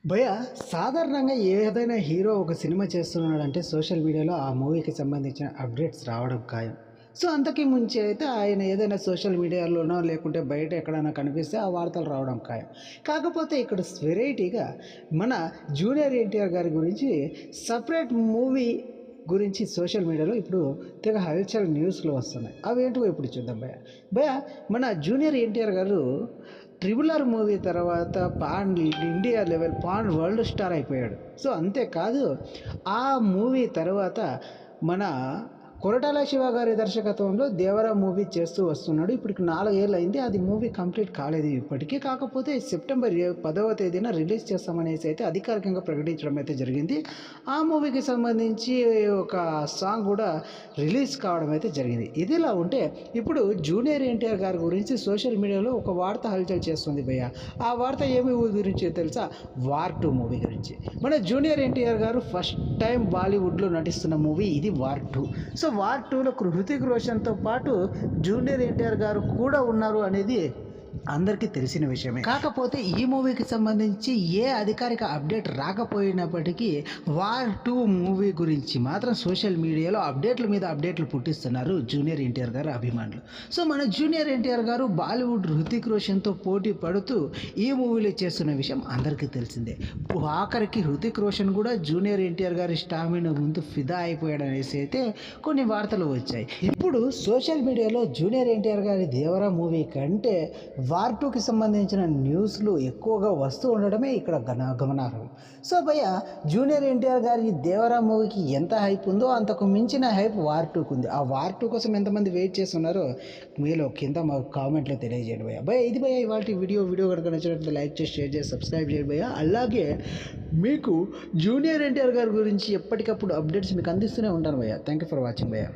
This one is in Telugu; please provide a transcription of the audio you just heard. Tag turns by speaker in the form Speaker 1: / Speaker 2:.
Speaker 1: భయ్య సాధారణంగా ఏదైనా హీరో ఒక సినిమా చేస్తున్నాడంటే సోషల్ మీడియాలో ఆ మూవీకి సంబంధించిన అప్డేట్స్ రావడం ఖాయం. సో, అంతకి ముంచే అయితే ఆయన ఏదైనా సోషల్ మీడియాలోనో లేకుంటే బయట ఎక్కడైనా కనిపిస్తే ఆ వార్తలు రావడం ఖాయం. కాకపోతే ఇక్కడ వెరైటీగా మన జూనియర్ ఎన్టీఆర్ గారి గురించి సెపరేట్ మూవీ గురించి సోషల్ మీడియాలో ఇప్పుడు తెగ హల్చల్ న్యూస్‌లో వస్తున్నాయి. అవేంటివో ఇప్పుడు చూద్దాం భయ్య. భయ్య మన జూనియర్ ఎన్టీఆర్ గారు 'ట్రిపుల్ ఆర్' మూవీ తర్వాత pan India level pan world star అయిపోయాడు. సో, అంతేకాదు ఆ మూవీ తర్వాత మన కొరటాల శివ గారి దర్శకత్వంలో 'దేవరా' మూవీ చేస్తూ వస్తున్నాడు. ఇప్పటికి 4 ఏళ్ళు అయింది. అది మూవీ కంప్లీట్ కాలేదు ఇప్పటికి. కాకపోతే సెప్టెంబర్ 10వ తేదీన రిలీజ్ చేస్తామనేసి అయితే అధికారికంగా ప్రకటించడం అయితే జరిగింది. ఆ మూవీకి సంబంధించి ఒక సాంగ్ కూడా రిలీజ్ కావడం అయితే జరిగింది. ఇదిలా ఉంటే ఇప్పుడు జూనియర్ ఎన్టీఆర్ గారి గురించి సోషల్ మీడియాలో ఒక వార్త హల్చల్ చేస్తుంది భయ్య. ఆ వార్త ఏమి గురించి తెలుసా? 'వార్ 2' మూవీ గురించి. మన జూనియర్ ఎన్టీఆర్ గారు ఫస్ట్ టైం బాలీవుడ్లో నటిస్తున్న మూవీ ఇది 'వార్ 2'. సో 'వార్ 2'లో హృతిక్ రోషన్‌తో పాటు జూనియర్ ఎన్టీఆర్ గారు కూడా ఉన్నారు అనేది అందరికీ తెలిసిన విషయమే. కాకపోతే ఈ మూవీకి సంబంధించి ఏ అధికారిక అప్డేట్ రాకపోయినప్పటికీ 'వార్ 2' మూవీ గురించి మాత్రం సోషల్ మీడియాలో అప్డేట్ల మీద అప్డేట్లు పుట్టిస్తున్నారు జూనియర్ ఎన్టీఆర్ గారి అభిమానులు. సో, మన జూనియర్ ఎన్టీఆర్ గారు బాలీవుడ్ హృతిక్ రోషన్‌తో పోటీ పడుతూ ఈ మూవీలో చేస్తున్న విషయం అందరికీ తెలిసిందే. ఆఖరికి హృతిక్ రోషన్ కూడా జూనియర్ ఎన్టీఆర్ గారి స్టామినా ముందు ఫిదా అయిపోయాడనేసి అయితే కొన్ని వార్తలు వచ్చాయి. ఇప్పుడు సోషల్ మీడియాలో జూనియర్ ఎన్టీఆర్ గారి 'దేవరా' మూవీ కంటే 'వార్ 2'కి సంబంధించిన న్యూస్లు ఎక్కువగా వస్తూ ఉండడమే ఇక్కడ గమనార్హం. సో, భయ్య జూనియర్ ఎన్టీఆర్ గారి 'దేవరా' మూవీకి ఎంత హైప్ ఉందో అంతకు మించిన హైప్ 'వార్ 2'కి ఉంది. ఆ 'వార్ 2' కోసం ఎంతమంది వెయిట్ చేస్తున్నారో మీలో కింద మా కామెంట్లో తెలియజేయండి భయ్య. భయ్య ఇది భయ్య ఇవాల్టి వీడియో కనుక నచ్చినట్లయితే లైక్ చేసి షేర్ చేసి సబ్స్క్రైబ్ చేయండి భయ్య. అలాగే మీకు జూనియర్ ఎన్టీఆర్ గారి గురించి ఎప్పటికప్పుడు అప్డేట్స్ మీకు అందిస్తూనే ఉంటాను భయ్య. థ్యాంక్ యూ ఫర్ వాచింగ్ భయ్య.